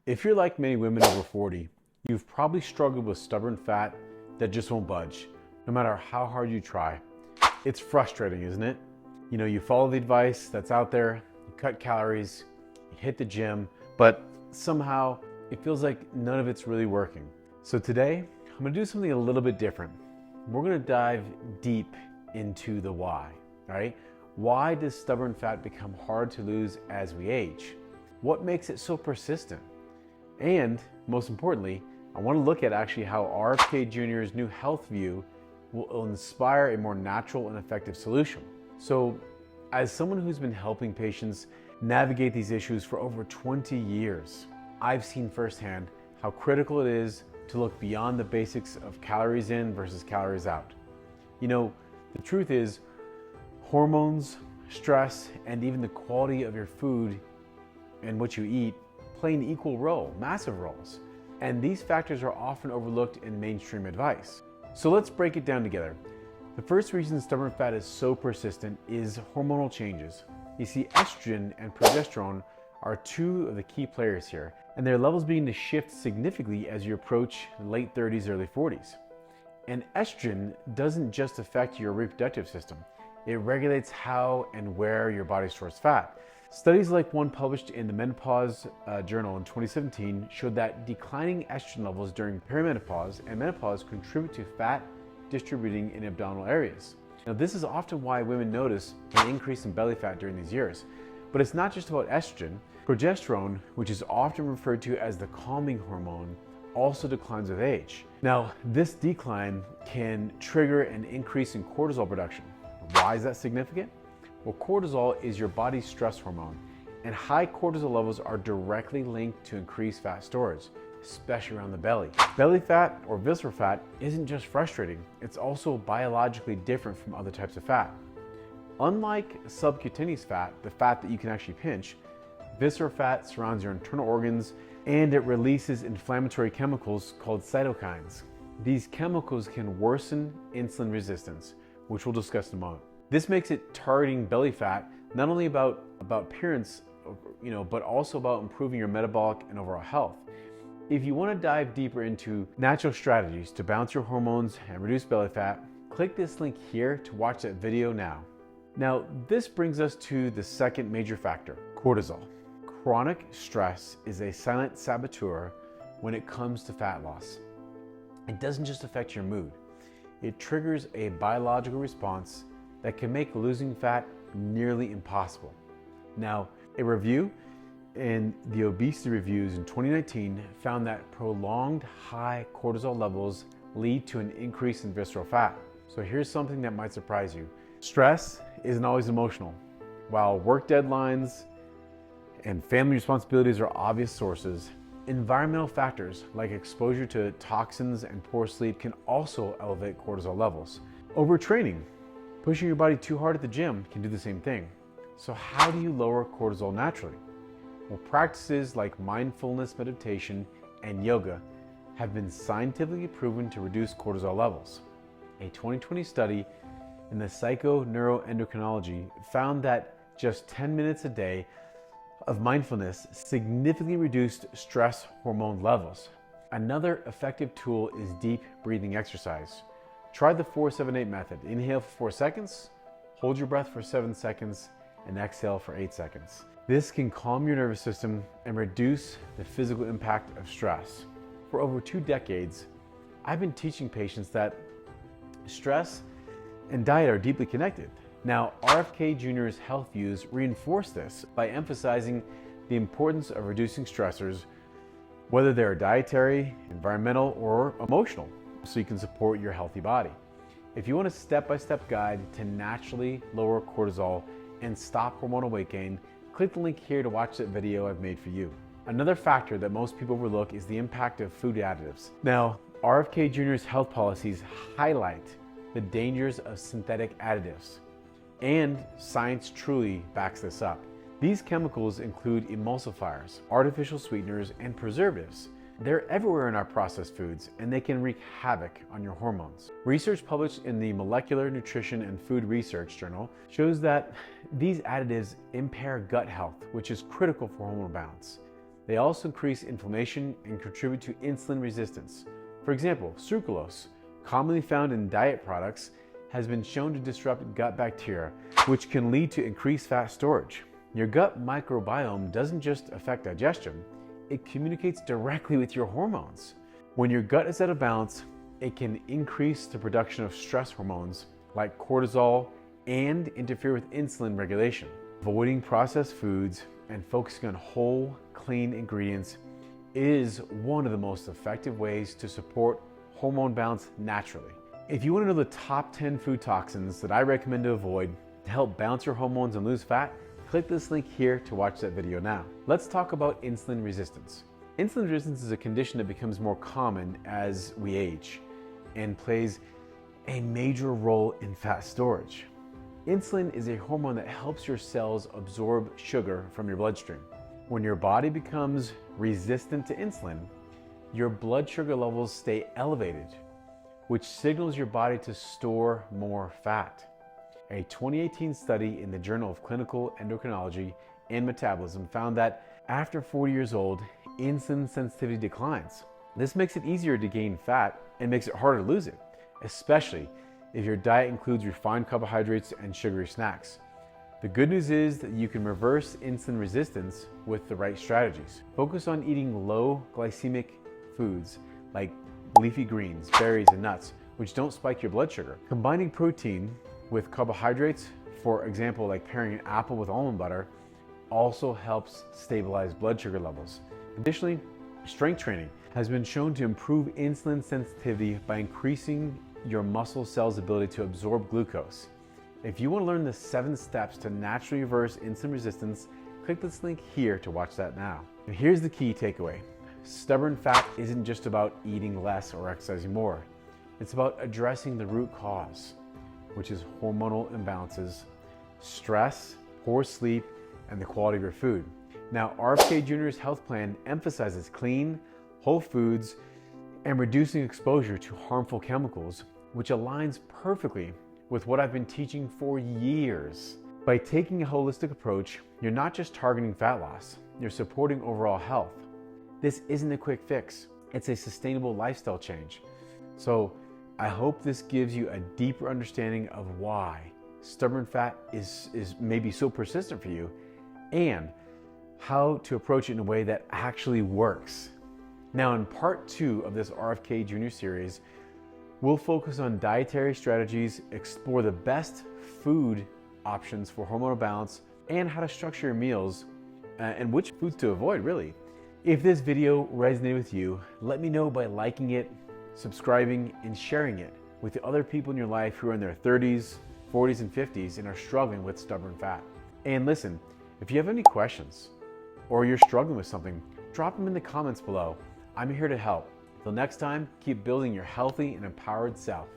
If you're like many women over 40, you've probably struggled with stubborn fat that just won't budge, no matter how hard you try. It's frustrating, isn't it? You follow the advice that's out there, you cut calories, you hit the gym, but somehow it feels like none of it's really working. So today, I'm gonna do something a little bit different. We're gonna dive deep into the why, right? Why does stubborn fat become hard to lose as we age? What makes it so persistent? And most importantly, I want to look at actually how RFK Jr.'s new health view will inspire a more natural and effective solution. So, as someone who's been helping patients navigate these issues for over 20 years, I've seen firsthand how critical it is to look beyond the basics of calories in versus calories out. The truth is, hormones, stress, and even the quality of your food and what you eat play an equal role, massive roles. And these factors are often overlooked in mainstream advice. So let's break it down together. The first reason stubborn fat is so persistent is hormonal changes. You see, estrogen and progesterone are two of the key players here, and their levels begin to shift significantly as you approach late 30s, early 40s. And estrogen doesn't just affect your reproductive system. It regulates how and where your body stores fat. Studies like one published in the Menopause Journal in 2017 showed that declining estrogen levels during perimenopause and menopause contribute to fat distributing in abdominal areas. Now, this is often why women notice an increase in belly fat during these years. But it's not just about estrogen. Progesterone, which is often referred to as the calming hormone, also declines with age. Now, this decline can trigger an increase in cortisol production. Why is that significant? Well, cortisol is your body's stress hormone, and high cortisol levels are directly linked to increased fat storage, especially around the belly. Belly fat or visceral fat isn't just frustrating, it's also biologically different from other types of fat. Unlike subcutaneous fat, the fat that you can actually pinch, visceral fat surrounds your internal organs and it releases inflammatory chemicals called cytokines. These chemicals can worsen insulin resistance, which we'll discuss in a moment. This makes it targeting belly fat not only about appearance, but also about improving your metabolic and overall health. If you want to dive deeper into natural strategies to balance your hormones and reduce belly fat, click this link here to watch that video now. Now, this brings us to the second major factor, cortisol. Chronic stress is a silent saboteur when it comes to fat loss. It doesn't just affect your mood. It triggers a biological response that can make losing fat nearly impossible. Now, a review in the obesity reviews in 2019 found that prolonged high cortisol levels lead to an increase in visceral fat. So here's something that might surprise you. Stress isn't always emotional. While work deadlines and family responsibilities are obvious sources, environmental factors like exposure to toxins and poor sleep can also elevate cortisol levels. Overtraining, pushing your body too hard at the gym can do the same thing. So how do you lower cortisol naturally? Well, practices like mindfulness meditation and yoga have been scientifically proven to reduce cortisol levels. A 2020 study in the psychoneuroendocrinology found that just 10 minutes a day of mindfulness significantly reduced stress hormone levels. Another effective tool is deep breathing exercise. Try the 4-7-8 method. Inhale for 4 seconds, hold your breath for 7 seconds, and exhale for 8 seconds. This can calm your nervous system and reduce the physical impact of stress. For over 2 decades, I've been teaching patients that stress and diet are deeply connected. Now, RFK Jr.'s health views reinforce this by emphasizing the importance of reducing stressors, whether they're dietary, environmental, or emotional, so you can support your healthy body. If you want a step-by-step guide to naturally lower cortisol and stop hormonal weight gain, click the link here to watch that video I've made for you. Another factor that most people overlook is the impact of food additives. Now, RFK Jr.'s health policies highlight the dangers of synthetic additives, and science truly backs this up. These chemicals include emulsifiers, artificial sweeteners, and preservatives. They're everywhere in our processed foods, and they can wreak havoc on your hormones. Research published in the Molecular Nutrition and Food Research Journal shows that these additives impair gut health, which is critical for hormonal balance. They also increase inflammation and contribute to insulin resistance. For example, sucralose, commonly found in diet products, has been shown to disrupt gut bacteria, which can lead to increased fat storage. Your gut microbiome doesn't just affect digestion, it communicates directly with your hormones. When your gut is out of balance, it can increase the production of stress hormones like cortisol and interfere with insulin regulation. Avoiding processed foods and focusing on whole, clean ingredients is one of the most effective ways to support hormone balance naturally. If you want to know the top 10 food toxins that I recommend to avoid to help balance your hormones and lose fat, click this link here to watch that video now. Let's talk about insulin resistance. Insulin resistance is a condition that becomes more common as we age and plays a major role in fat storage. Insulin is a hormone that helps your cells absorb sugar from your bloodstream. When your body becomes resistant to insulin, your blood sugar levels stay elevated, which signals your body to store more fat. A 2018 study in the Journal of Clinical Endocrinology and Metabolism found that after 40 years old, insulin sensitivity declines. This makes it easier to gain fat and makes it harder to lose it, especially if your diet includes refined carbohydrates and sugary snacks. The good news is that you can reverse insulin resistance with the right strategies. Focus on eating low glycemic foods like leafy greens, berries, and nuts, which don't spike your blood sugar. Combining protein with carbohydrates, for example, like pairing an apple with almond butter, also helps stabilize blood sugar levels. Additionally, strength training has been shown to improve insulin sensitivity by increasing your muscle cells' ability to absorb glucose. If you want to learn the 7 steps to naturally reverse insulin resistance, click this link here to watch that now. And here's the key takeaway. Stubborn fat isn't just about eating less or exercising more. It's about addressing the root cause, which is hormonal imbalances, stress, poor sleep, and the quality of your food. Now, RFK Jr.'s health plan emphasizes clean, whole foods, and reducing exposure to harmful chemicals, which aligns perfectly with what I've been teaching for years. By taking a holistic approach, you're not just targeting fat loss, you're supporting overall health. This isn't a quick fix, it's a sustainable lifestyle change. So I hope this gives you a deeper understanding of why stubborn fat is maybe so persistent for you and how to approach it in a way that actually works. Now, in part 2 of this RFK Jr. series, we'll focus on dietary strategies, explore the best food options for hormonal balance, and how to structure your meals and which foods to avoid, really. If this video resonated with you, let me know by liking it, subscribing, and sharing it with the other people in your life who are in their 30s, 40s, and 50s and are struggling with stubborn fat. And listen, if you have any questions or you're struggling with something, drop them in the comments below. I'm here to help. Till next time, keep building your healthy and empowered self.